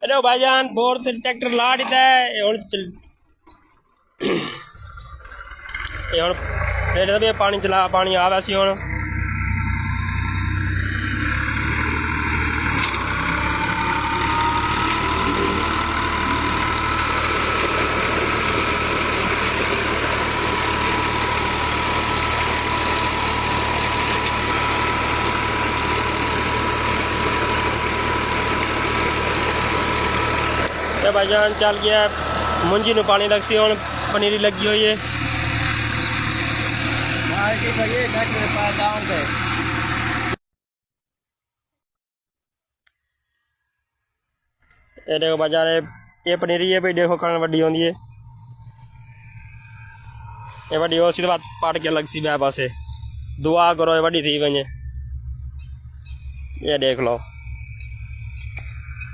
अरे भाईजान बोर से ट्रैक्टर ला दिता है और चल ये फिर भी पानी चला पानी आ वैसे हूँ भाईजान चल गया मुंजी नू पानी लग सी हूँ पनीरी लगी हुई है ये देखो बाजार ये पनीरी है भाई देखो कण वड्डी होंदी है ये वड्डी हो सी तो बात पाट के लग सी मैं पासे दुआ करो ये वड्डी थी वने ये देख लो।